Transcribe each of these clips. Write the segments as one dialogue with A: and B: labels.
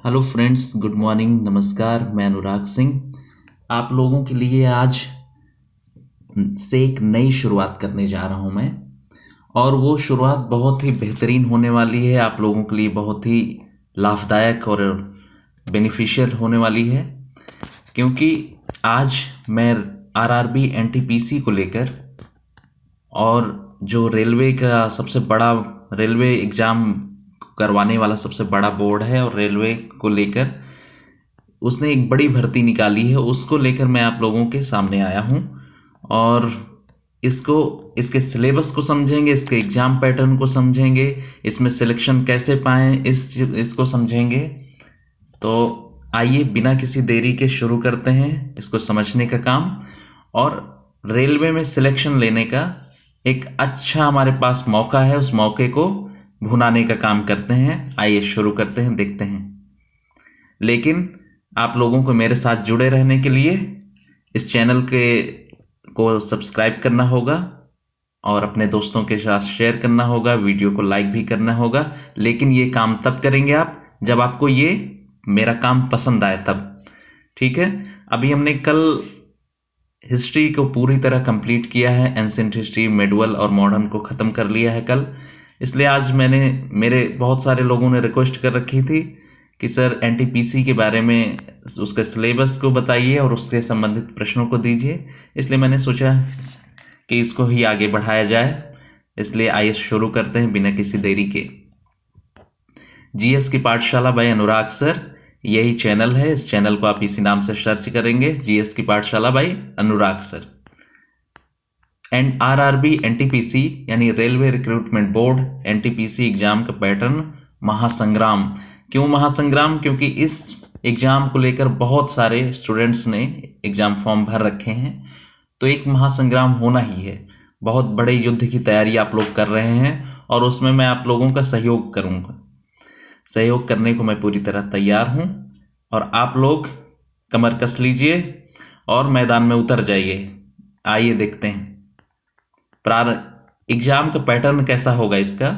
A: Hello friends, good morning, नमस्कार। मैं अनुराग सिंह आप लोगों के लिए आज से एक नई शुरुआत करने जा रहा हूं मैं। और वो शुरुआत बहुत ही बेहतरीन होने वाली है, आप लोगों के लिए बहुत ही लाभदायक और बेनिफिशियल होने वाली है। क्योंकि आज मैं आरआरबी एनटीपीसी को लेकर और जो रेलवे का सबसे बड़ा रेलवे एग्ज़ाम करवाने वाला सबसे बड़ा बोर्ड है और रेलवे को लेकर उसने एक बड़ी भर्ती निकाली है, उसको लेकर मैं आप लोगों के सामने आया हूँ। और इसको इसके सिलेबस को समझेंगे, इसके एग्ज़ाम पैटर्न को समझेंगे, इसमें सिलेक्शन कैसे पाएँ इसको समझेंगे। तो आइए बिना किसी देरी के शुरू करते हैं इसको समझने का काम। और रेलवे में सिलेक्शन लेने का एक अच्छा हमारे पास मौका है, उस मौके को भुनाने का काम करते हैं। आइए शुरू करते हैं, देखते हैं। लेकिन आप लोगों को मेरे साथ जुड़े रहने के लिए इस चैनल के को सब्सक्राइब करना होगा और अपने दोस्तों के साथ शेयर करना होगा, वीडियो को लाइक भी करना होगा। लेकिन ये काम तब करेंगे आप जब आपको ये मेरा काम पसंद आए तब, ठीक है। अभी हमने कल हिस्ट्री को पूरी तरह कंप्लीट किया है, एंसेंट हिस्ट्री, मेडुअल और मॉडर्न को ख़त्म कर लिया है कल। इसलिए आज मेरे बहुत सारे लोगों ने रिक्वेस्ट कर रखी थी कि सर एनटीपीसी के बारे में उसके सिलेबस को बताइए और उसके संबंधित प्रश्नों को दीजिए। इसलिए मैंने सोचा कि इसको ही आगे बढ़ाया जाए। इसलिए आइए शुरू करते हैं बिना किसी देरी के। जीएस की पाठशाला बाय अनुराग सर, यही चैनल है। इस चैनल को आप इसी नाम से सर्च करेंगे, जीएस की पाठशाला बाय Anurag sir. And RRB NTPC यानी railway recruitment board NTPC exam का पैटर्न महासंग्राम। क्यों महासंग्राम? क्योंकि इस एग्जाम को लेकर बहुत सारे स्टूडेंट्स ने एग्जाम फॉर्म भर रखे हैं, तो एक महासंग्राम होना ही है। बहुत बड़े युद्ध की तैयारी आप लोग कर रहे हैं और उसमें मैं आप लोगों का सहयोग करूंगा। सहयोग करने को मैं पूरी तरह तैयार हूं और आप लोग कमर कस लीजिए और मैदान में उतर जाइए। आइए देखते हैं एग्जाम का पैटर्न कैसा होगा। इसका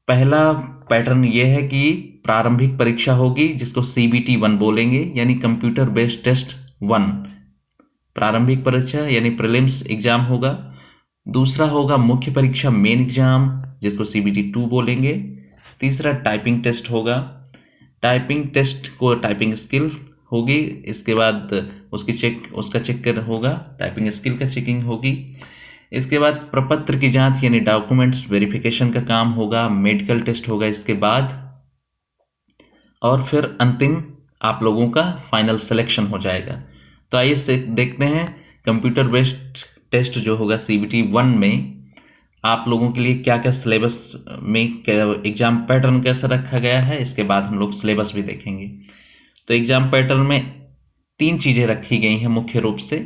A: पहला पैटर्न ये है कि प्रारंभिक परीक्षा होगी, जिसको सीबीटी 1 बोलेंगे, यानी कंप्यूटर बेस्ड टेस्ट 1। प्रारंभिक परीक्षा यानी प्रीलिम्स एग्जाम होगा। दूसरा होगा मुख्य परीक्षा मेन एग्जाम, जिसको सीबीटी 2 बोलेंगे। तीसरा टाइपिंग टेस्ट होगा। टाइपिंग टेस्ट को टाइपिंग स्किल होगी, इसके बाद उसका चेक कर होगा, टाइपिंग स्किल का चेकिंग होगी। इसके बाद प्रपत्र की जांच यानी डॉक्यूमेंट्स वेरिफिकेशन का काम होगा। मेडिकल टेस्ट होगा इसके बाद, और फिर अंतिम आप लोगों का फाइनल सिलेक्शन हो जाएगा। तो आइए से देखते हैं कंप्यूटर बेस्ड टेस्ट जो होगा सीबीटी 1 में आप लोगों के लिए क्या क्या सिलेबस में एग्जाम पैटर्न कैसा रखा गया है। इसके बाद हम लोग सिलेबस भी देखेंगे। तो एग्जाम पैटर्न में 3 चीज़ें रखी गई हैं मुख्य रूप से।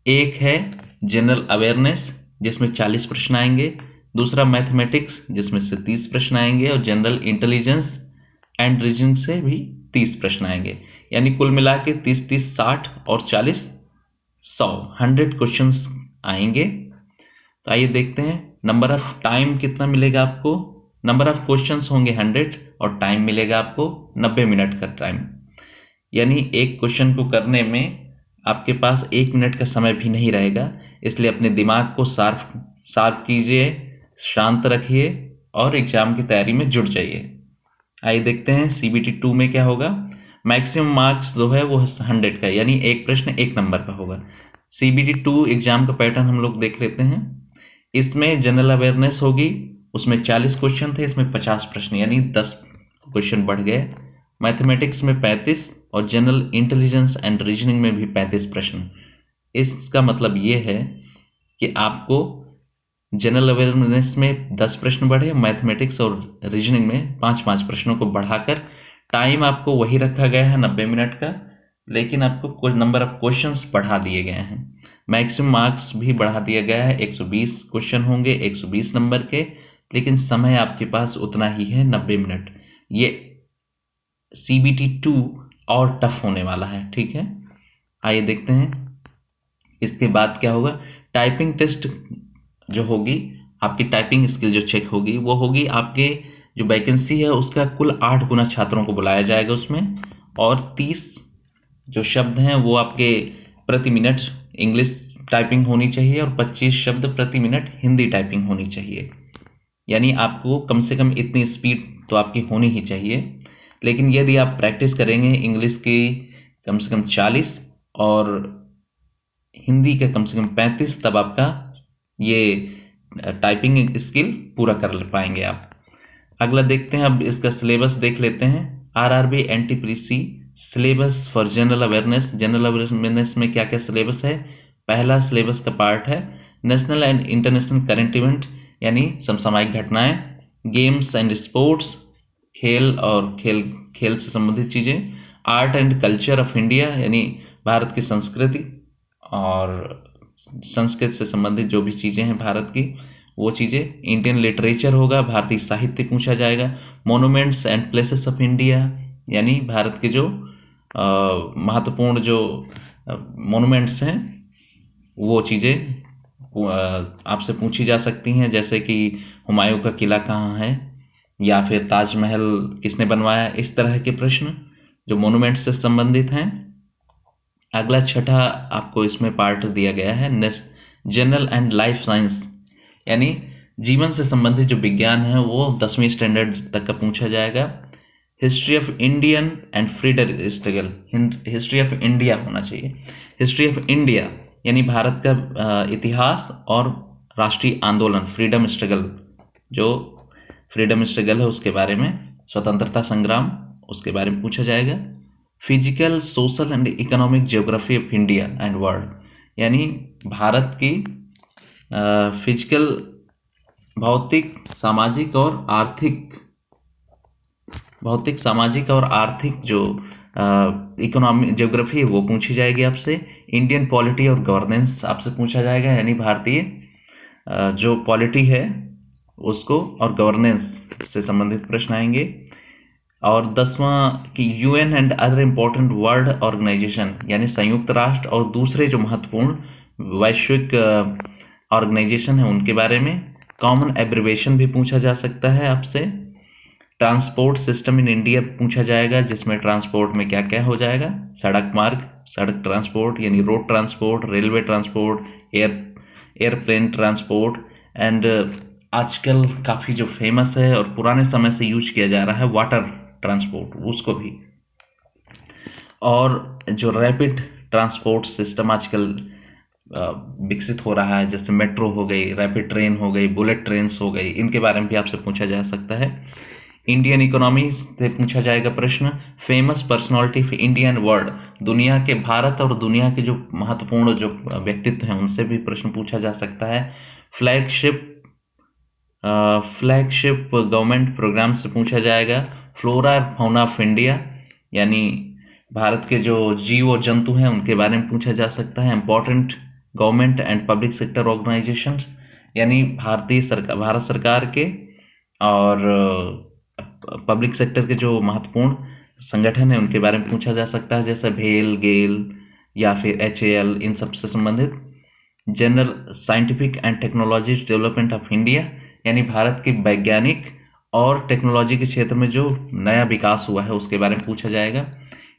A: एक है जनरल अवेयरनेस, जिसमें 40 प्रश्न आएंगे। दूसरा मैथमेटिक्स, जिसमें से 30 प्रश्न आएंगे। और जनरल इंटेलिजेंस एंड रीजनिंग से भी 30 प्रश्न आएंगे। यानी कुल मिला के 30-30 60 और 40 100 क्वेश्चंस आएंगे। तो आइए देखते हैं नंबर ऑफ टाइम कितना मिलेगा आपको। नंबर ऑफ क्वेश्चंस होंगे 100 और टाइम मिलेगा आपको 90 मिनट का टाइम। यानी एक क्वेश्चन को करने में आपके पास 1 मिनट का समय भी नहीं रहेगा। इसलिए अपने दिमाग को शार्प कीजिए, शांत रखिए और एग्जाम की तैयारी में जुट जाइए। आइए देखते हैं सीबीटी 2 में क्या होगा। मैक्सिमम मार्क्स जो है वो 100 का, यानी एक प्रश्न 1 नंबर का होगा। सीबीटी 2 एग्जाम का पैटर्न हम लोग देख लेते हैं। इसमें जनरल अवेयरनेस होगी, उसमें 40 क्वेश्चन थे, इसमें 50 प्रश्न यानी 10 क्वेश्चन बढ़ गए। मैथमेटिक्स में 35 और जनरल इंटेलिजेंस एंड रीजनिंग में भी 35 प्रश्न। इसका मतलब ये है कि आपको जनरल अवेयरनेस में 10 प्रश्न बढ़े, मैथमेटिक्स और रीजनिंग में 5-5 प्रश्नों को बढ़ाकर टाइम आपको वही रखा गया है 90 मिनट का, लेकिन आपको कुछ नंबर ऑफ क्वेश्चंस बढ़ा दिए गए हैं। मैक्सिमम मार्क्स भी बढ़ा दिया गया है, 120 क्वेश्चन होंगे 120 नंबर के, लेकिन समय आपके पास उतना ही है 90 मिनट। ये सीबीटी 2 और टफ होने वाला है, ठीक है। आइए देखते हैं इसके बाद क्या होगा। टाइपिंग टेस्ट जो होगी, आपकी टाइपिंग स्किल जो चेक होगी वो होगी आपके जो वैकेंसी है उसका कुल 8 गुना छात्रों को बुलाया जाएगा उसमें, और 30 जो शब्द हैं वो आपके प्रति मिनट इंग्लिश टाइपिंग होनी चाहिए, और 25 शब्द प्रति मिनट हिंदी टाइपिंग होनी चाहिए। यानी आपको कम से कम इतनी स्पीड तो आपकी होनी ही चाहिए। लेकिन यदि आप प्रैक्टिस करेंगे इंग्लिश की कम से कम 40 और हिंदी का कम से कम 35, तब आपका ये टाइपिंग स्किल पूरा कर पाएंगे आप। अगला देखते हैं, अब इसका सिलेबस देख लेते हैं। RRB NTPC syllabus for general awareness. General awareness में क्या क्या सिलेबस है? पहला सिलेबस का पार्ट है national and international current event, यानी समसामयिक घटनाएं, गेम्स एंड स्पोर्ट्स, खेल और खेल से संबंधित चीज़ें, art and culture of India, यानी भारत की संस्कृति और संस्कृत से संबंधित जो भी चीज़ें हैं भारत की वो चीज़ें। इंडियन लिटरेचर होगा, भारतीय साहित्य पूछा जाएगा। Monuments and places of India, यानी भारत के जो महत्वपूर्ण जो मोनूमेंट्स हैं वो चीज़ें आपसे पूछी जा सकती हैं, जैसे कि हुमायूं का किला कहाँ है, या फिर ताजमहल किसने बनवाया, इस तरह के प्रश्न जो मोनूमेंट्स से संबंधित हैं। अगला छठा आपको इसमें पार्ट दिया गया है जनरल एंड लाइफ साइंस, यानी जीवन से संबंधित जो विज्ञान है वो 10वीं स्टैंडर्ड तक का पूछा जाएगा। History of Indian and freedom struggle, history of India होना चाहिए। हिस्ट्री ऑफ इंडिया यानी भारत का इतिहास और राष्ट्रीय आंदोलन, फ्रीडम स्ट्रगल, जो फ्रीडम स्ट्रगल है उसके बारे में, स्वतंत्रता संग्राम उसके बारे में पूछा जाएगा। Physical, social and economic geography of India and world, यानी भारत की फिजिकल, भौतिक, सामाजिक और आर्थिक जो इकोनॉमिक ज्योग्राफी है वो पूछी जाएगी आपसे। इंडियन पॉलिटी और गवर्नेंस आपसे पूछा जाएगा, यानी भारतीय जो पॉलिटी है उसको और गवर्नेंस से संबंधित प्रश्न आएंगे। और 10वां कि UN and other important world organization, यानी संयुक्त राष्ट्र और दूसरे जो महत्वपूर्ण वैश्विक ऑर्गेनाइजेशन है उनके बारे में। कॉमन एब्रिवेशन भी पूछा जा सकता है आपसे। ट्रांसपोर्ट सिस्टम इन इंडिया पूछा जाएगा, जिसमें ट्रांसपोर्ट में क्या क्या हो जाएगा, सड़क मार्ग, सड़क ट्रांसपोर्ट यानी road transport, railway transport, airplane transport, and आजकल काफ़ी जो फेमस है और पुराने समय से यूज किया जा रहा है वाटर ट्रांसपोर्ट, उसको भी। और जो रैपिड ट्रांसपोर्ट सिस्टम आजकल विकसित हो रहा है, जैसे मेट्रो हो गई, रैपिड ट्रेन हो गई, बुलेट ट्रेन्स हो गई, इनके बारे में भी आपसे पूछा जा सकता है। इंडियन इकोनॉमी से पूछा जाएगा प्रश्न। Famous personality of India and world, दुनिया के, भारत और दुनिया के जो महत्वपूर्ण जो व्यक्तित्व हैं उनसे भी प्रश्न पूछा जा सकता है। फ्लैगशिप गवर्नमेंट प्रोग्राम से पूछा जाएगा। Flora and fauna of India, यानी भारत के जो जीव और जंतु हैं उनके बारे में पूछा जा सकता है। Important government and public sector organisations, यानी भारत सरकार के और पब्लिक सेक्टर के जो महत्वपूर्ण संगठन हैं उनके बारे में पूछा जा सकता है, जैसे भेल, गेल या फिर HAL, इन सब से संबंधित। General scientific and technology development of India, यानी भारत की वैज्ञानिक और टेक्नोलॉजी के क्षेत्र में जो नया विकास हुआ है उसके बारे में पूछा जाएगा।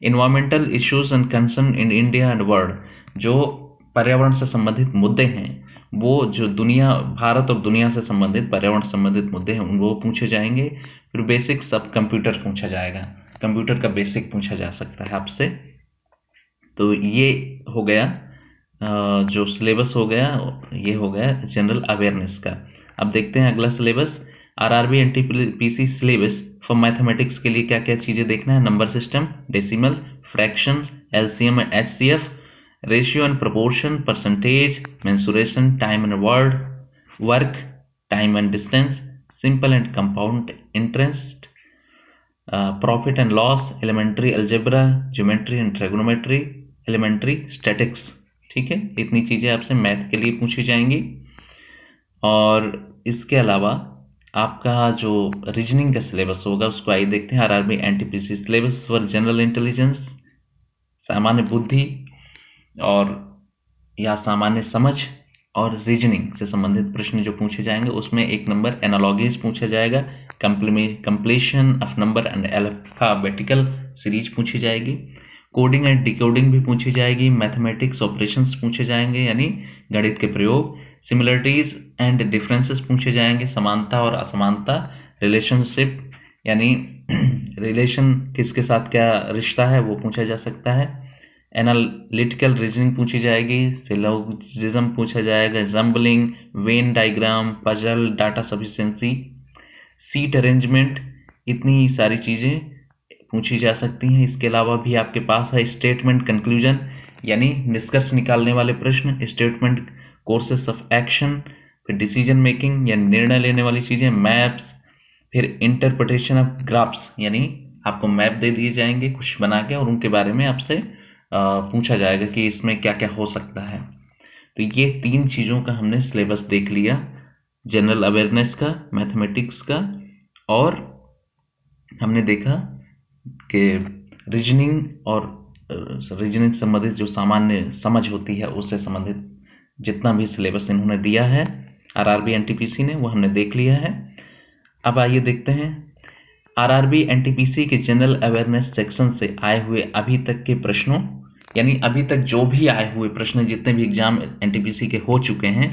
A: Environmental issues and concern in India and world, जो पर्यावरण से संबंधित मुद्दे हैं वो जो भारत और दुनिया से संबंधित पर्यावरण संबंधित मुद्दे हैं वो पूछे जाएंगे। फिर बेसिक्स ऑफ कंप्यूटर पूछा जाएगा, कंप्यूटर का बेसिक पूछा जा सकता है आपसे। तो ये हो गया जो सिलेबस हो गया, ये हो गया जनरल अवेयरनेस का। अब देखते हैं अगला syllabus, RRB NTPC syllabus for mathematics के लिए क्या क्या चीज़ें देखना है। Number system, decimal, fraction, LCM and HCF, ratio and proportion, percentage, mensuration, time and work, time and distance, simple and compound interest, profit and loss, elementary algebra, geometry and trigonometry, elementary statics. ठीक है, इतनी चीज़ें आपसे math के लिए पूछी जाएंगी। और इसके अलावा आपका जो रीजनिंग का सिलेबस होगा उसको आइए देखते हैं। RRB NTPC syllabus for general intelligence, सामान्य बुद्धि और या सामान्य समझ, और रीजनिंग से संबंधित प्रश्न जो पूछे जाएंगे उसमें 1 नंबर एनालॉगीज पूछा जाएगा, completion of number and alphabetical series पूछी जाएगी, कोडिंग एंड डिकोडिंग भी पूछी जाएगी, मैथमेटिक्स ऑपरेशंस पूछे जाएंगे यानी गणित के प्रयोग, सिमिलरिटीज एंड डिफरेंसेस पूछे जाएंगे, समानता और असमानता, रिलेशनशिप यानी रिलेशन किसके साथ क्या रिश्ता है वो पूछा जा सकता है, एनालिटिकल रीजनिंग पूछी जाएगी, सिलोजिज्म पूछा जाएगा, jumbling, Venn diagram, puzzle, data sufficiency, seat arrangement, इतनी सारी चीज़ें पूछी जा सकती हैं। इसके अलावा भी आपके पास है स्टेटमेंट कंक्लूजन यानी निष्कर्ष निकालने वाले प्रश्न, स्टेटमेंट कोर्सेस ऑफ एक्शन, फिर डिसीजन मेकिंग यानी निर्णय लेने वाली चीज़ें, मैप्स, फिर इंटरप्रिटेशन ऑफ ग्राफ्स यानी आपको मैप दे दिए जाएंगे कुछ बना के और उनके बारे में आपसे पूछा जाएगा कि इसमें क्या क्या हो सकता है। तो ये 3 चीज़ों का हमने सिलेबस देख लिया, जनरल अवेयरनेस का, मैथमेटिक्स का, और हमने देखा कि रीजनिंग और रीजनिंग संबंधित जो सामान्य समझ होती है उससे संबंधित जितना भी सिलेबस इन्होंने दिया है आरआरबी एनटीपीसी ने वो हमने देख लिया है। अब आइए देखते हैं आरआरबी एनटीपीसी के जनरल अवेयरनेस सेक्शन से आए हुए अभी तक के प्रश्नों यानी अभी तक जो भी आए हुए प्रश्न जितने भी एग्जाम एनटीपीसी के हो चुके हैं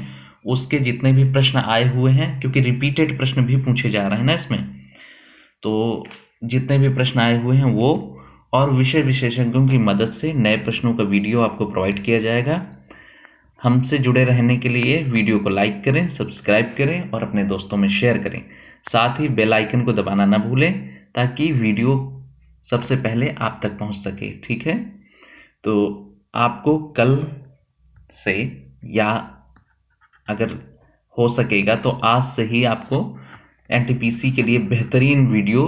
A: उसके जितने भी प्रश्न आए हुए हैं, क्योंकि रिपीटेड प्रश्न भी पूछे जा रहे हैं ना इसमें, तो जितने भी प्रश्न आए हुए हैं वो और विषय विशेषज्ञों की मदद से नए प्रश्नों का वीडियो आपको प्रोवाइड किया जाएगा। हमसे जुड़े रहने के लिए वीडियो को लाइक करें, सब्सक्राइब करें और अपने दोस्तों में शेयर करें। साथ ही बेल आइकन को दबाना ना भूलें ताकि वीडियो सबसे पहले आप तक पहुंच सके। ठीक है, तो आपको कल से या अगर हो सकेगा तो आज से ही आपको एनटीपीसी के लिए बेहतरीन वीडियो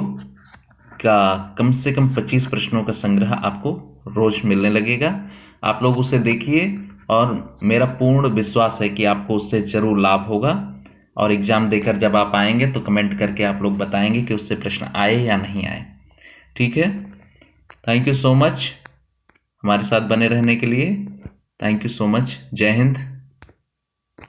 A: का कम से कम 25 प्रश्नों का संग्रह आपको रोज मिलने लगेगा। आप लोग उसे देखिए और मेरा पूर्ण विश्वास है कि आपको उससे ज़रूर लाभ होगा और एग्ज़ाम देकर जब आप आएंगे तो कमेंट करके आप लोग बताएंगे कि उससे प्रश्न आए या नहीं आए। ठीक है, थैंक यू सो मच हमारे साथ बने रहने के लिए। Thank you so much. जय हिंद।